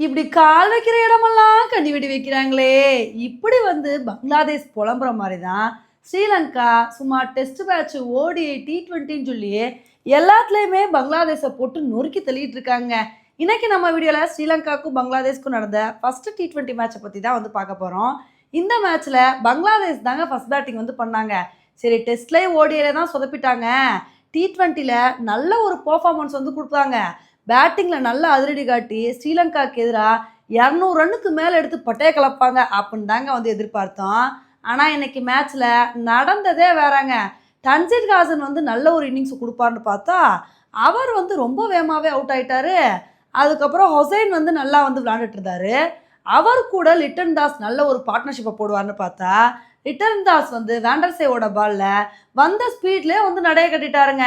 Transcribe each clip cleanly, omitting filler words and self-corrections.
இப்படி கால் வைக்கிற இடமெல்லாம் கண்ணி வெடி வைக்கிறாங்களே. இப்படி பங்களாதேஷ் புலம்புற மாதிரி தான் ஸ்ரீலங்கா சும்மா டெஸ்ட் மேட்ச் ஓடிஐ T20ன்னு சொல்லி எல்லாத்துலேயுமே பங்களாதேஷை போட்டு நொறுக்கி தள்ளிட்டு இருக்காங்க. இன்னைக்கு நம்ம வீடியோவில் ஸ்ரீலங்காவுக்கும் பங்களாதேஷ்க்கும் நடந்த ஃபர்ஸ்ட் T20 மேட்சை பற்றி தான் பார்க்க போகிறோம். இந்த மேட்ச்சில் பங்களாதேஷ் தாங்க ஃபர்ஸ்ட் பேட்டிங் பண்ணாங்க. சரி, டெஸ்ட்லேயே ஓடிஐல தான் சொதப்பிட்டாங்க. T20ல நல்ல ஒரு பர்ஃபார்மன்ஸ் கொடுத்தாங்க. பேட்டிங்கில் நல்ல அதிரடி காட்டி ஸ்ரீலங்காவுக்கு எதிராக 200 ரன்னுக்கு மேலே எடுத்து பட்டையை கலப்பாங்க அப்படின்னு தாங்க எதிர்பார்த்தோம். ஆனால் இன்னைக்கு மேட்ச்சில் நடந்ததே வேறாங்க. தன்சீர் ஹாசன் நல்ல ஒரு இன்னிங்ஸ் கொடுப்பாருன்னு பார்த்தா அவர் ரொம்ப வேகமாகவே அவுட் ஆகிட்டாரு. அதுக்கப்புறம் ஹொசைன் நல்லா விளையாண்டுட்டு இருந்தாரு. அவர் கூட லிட்டன் தாஸ் நல்ல ஒரு பார்ட்னர்ஷிப்பை போடுவார்னு பார்த்தா லிட்டன் தாஸ் வேண்டர்சேவோட பாலில் வந்த ஸ்பீட்லேயே நடைய கட்டிட்டாருங்க.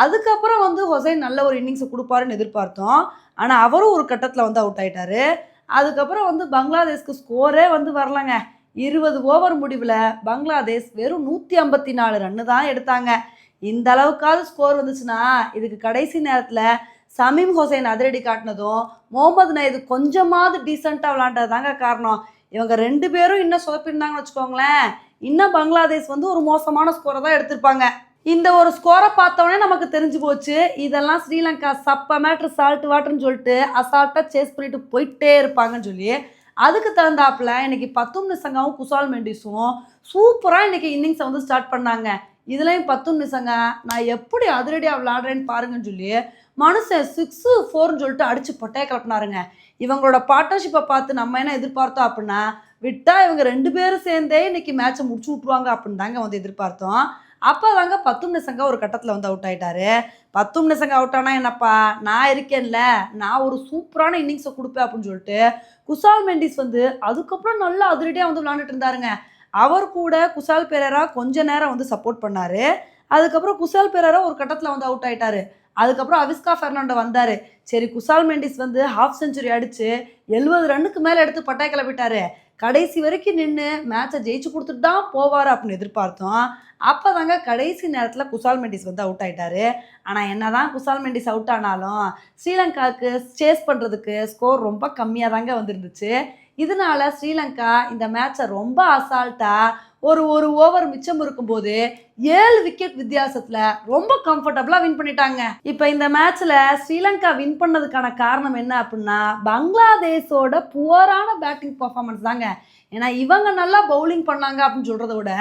அதுக்கப்புறம் ஹொசைன் நல்ல ஒரு இன்னிங்ஸை கொடுப்பாருன்னு எதிர்பார்த்தோம். ஆனால் அவரும் ஒரு கட்டத்தில் அவுட் ஆகிட்டாரு. அதுக்கப்புறம் பங்களாதேஷ்க்கு ஸ்கோரே வரலங்க. 20 ஓவர் முடிவில் பங்களாதேஷ் வெறும் 154 ரன்னு தான் எடுத்தாங்க. இந்த அளவுக்காவது ஸ்கோர் வந்துச்சுன்னா இதுக்கு கடைசி நேரத்தில் சமீம் ஹொசைன் அதிரடி காட்டினதும் முகமது நயீது கொஞ்சமாவது டீசெண்டாக விளாண்டது தாங்க காரணம். இவங்க 2 பேரும் இன்னும் சொதப்பிருந்தாங்கன்னு வச்சுக்கோங்களேன், இன்னும் பங்களாதேஷ் ஒரு மோசமான ஸ்கோரை தான் எடுத்திருப்பாங்க. இந்த ஒரு ஸ்கோரை பார்த்தோன்னே நமக்கு தெரிஞ்சு போச்சு, இதெல்லாம் ஸ்ரீலங்கா சப்ப மேட்ரு சால்ட் வாட்டர்னு சொல்லிட்டு அசால்ட்டாக சேஸ் பண்ணிட்டு போயிட்டே இருப்பாங்கன்னு சொல்லி அதுக்கு தகுந்தாப்புல இன்னைக்கு பத்தும் நிசங்காவும் குசால் மெண்டிஸும் சூப்பராக இன்னைக்கு இன்னிங்ஸை ஸ்டார்ட் பண்ணாங்க. இதுலேயும் பத்தும் நிசங்கா நான் எப்படி அதிரடியாக விளாடுறேன்னு பாருங்கன்னு சொல்லி மனுஷன் 6-4ன்னு சொல்லிட்டு அடித்து பொட்டையை கிளப்பினாருங்க. இவங்களோட பார்ட்னர்ஷிப்பை பார்த்து நம்ம என்ன எதிர்பார்த்தோம் அப்படின்னா, விட்டால் இவங்க 2 பேரும் சேர்ந்தே இன்னைக்கு மேட்சை முடிச்சு விட்ருவாங்க அப்படின்னு தாங்க எதிர்பார்த்தோம். அப்போ தாங்க பத்தும் நிசங்கா ஒரு கட்டத்தில் அவுட் ஆகிட்டாரு. பத்தும் நிசங்கா அவுட் ஆனால் என்னப்பா, நான் இருக்கேன்ல, நான் ஒரு சூப்பரான இன்னிங்ஸை கொடுப்பேன் அப்படின்னு சொல்லிட்டு குசால் மெண்டிஸ் அதுக்கப்புறம் நல்லா அதிரடியாக விளாண்டுட்டு இருந்தாருங்க. அவர் கூட குசால் பெரேரா கொஞ்ச நேரம் சப்போர்ட் பண்ணார். அதுக்கப்புறம் குசால் பெரேரா ஒரு கட்டத்தில் அவுட் ஆகிட்டாரு. அதுக்கப்புறம் அவிஸ்கா பெர்னாண்டோ வந்தார். சரி, குசால் மெண்டிஸ் ஹாஃப் செஞ்சுரி அடித்து 70 ரன்னுக்கு மேலே எடுத்து பட்டாய் கிளப்பிட்டாரு. கடைசி வரைக்கும் நின்று மேட்சை ஜெயிச்சு கொடுத்துட்டு தான் போவார் அப்படின்னு எதிர்பார்த்தோம். அப்போ தாங்க கடைசி நேரத்தில் குசால் மெண்டிஸ் அவுட் ஆகிட்டாரு. ஆனால் என்ன தான் குசால் மெண்டிஸ் அவுட் ஆனாலும் ஸ்ரீலங்காவுக்கு சேஸ் பண்ணுறதுக்கு ஸ்கோர் ரொம்ப கம்மியாக தாங்க இருந்துச்சு. இதனால ஸ்ரீலங்கா இந்த மேட்சை ரொம்ப அசால்ட்டாக ஒரு ஓவர் மிச்சம் இருக்கும்போது 7 விக்கெட் வித்தியாசத்தில் ரொம்ப கம்ஃபர்டபுளாக வின் பண்ணிட்டாங்க. இப்போ இந்த மேட்ச்சில் ஸ்ரீலங்கா வின் பண்ணதுக்கான காரணம் என்ன அப்படின்னா, பங்களாதேஷோட புவரான பேட்டிங் பர்ஃபார்மன்ஸ் தாங்க. ஏன்னா இவங்க நல்லா பவுலிங் பண்ணாங்க அப்படின்னு சொல்கிறத விட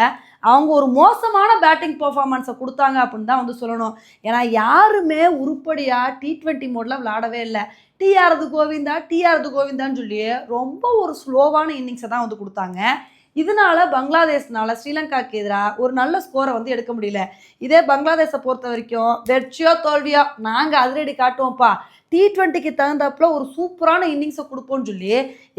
அவங்க ஒரு மோசமான பேட்டிங் பர்ஃபார்மன்ஸை கொடுத்தாங்க அப்படின்னு தான் சொல்லணும். ஏன்னா யாருமே உருப்படியாக T20 மோடில் விளையாடவே இல்லை. டிஆர்து கோவிந்தான்னு சொல்லி ரொம்ப ஒரு ஸ்லோவான இன்னிங்ஸை தான் கொடுத்தாங்க. இதனால பங்களாதேஷ்னால ஸ்ரீலங்காவுக்கு எதிராக ஒரு நல்ல ஸ்கோரை எடுக்க முடியல. இதே பங்களாதேஷை பொறுத்த வரைக்கும் வெற்றியோ தோல்வியோ நாங்கள் அதிரடி காட்டுவோம்ப்பா, T20க்கு தகுந்தாப்புல ஒரு சூப்பரான இன்னிங்ஸை கொடுப்போம்னு சொல்லி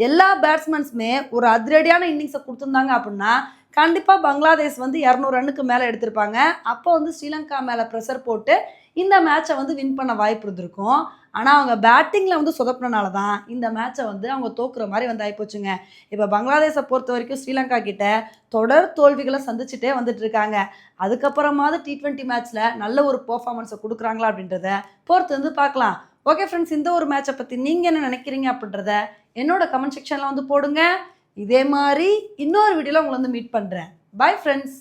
எல்லா பேட்ஸ்மேன்ஸுமே ஒரு அதிரடியான இன்னிங்ஸை கொடுத்துருந்தாங்க அப்படின்னா கண்டிப்பாக பங்களாதேஷ் 200 ரன்னுக்கு மேலே எடுத்திருப்பாங்க. அப்போ ஸ்ரீலங்கா மேலே ப்ரெஷர் போட்டு இந்த மேட்சை வின் பண்ண வாய்ப்பு இருந்திருக்கும். ஆனால் அவங்க பேட்டிங்கில் சொதப்பினால தான் இந்த மேட்சை அவங்க தோக்குற மாதிரி ஆகிப்போச்சுங்க. இப்போ பங்களாதேஷை பொறுத்த வரைக்கும் ஸ்ரீலங்கா கிட்ட தொடர் தோல்விகளை சந்திச்சுட்டே இருக்காங்க. அதுக்கப்புறமாவது T20 மேட்ச்சில் நல்ல ஒரு பர்ஃபார்மன்ஸை கொடுக்குறாங்களா அப்படின்றத பொறுத்து பார்க்கலாம். ஓகே ஃப்ரெண்ட்ஸ், இந்த ஒரு மேட்சை பற்றி நீங்கள் என்ன நினைக்கிறீங்க அப்படின்றத என்னோட கமெண்ட் செக்ஷனில் போடுங்க. இதே மாதிரி இன்னொரு வீடியோவில் உங்களை மீட் பண்ணுறேன். Bye friends.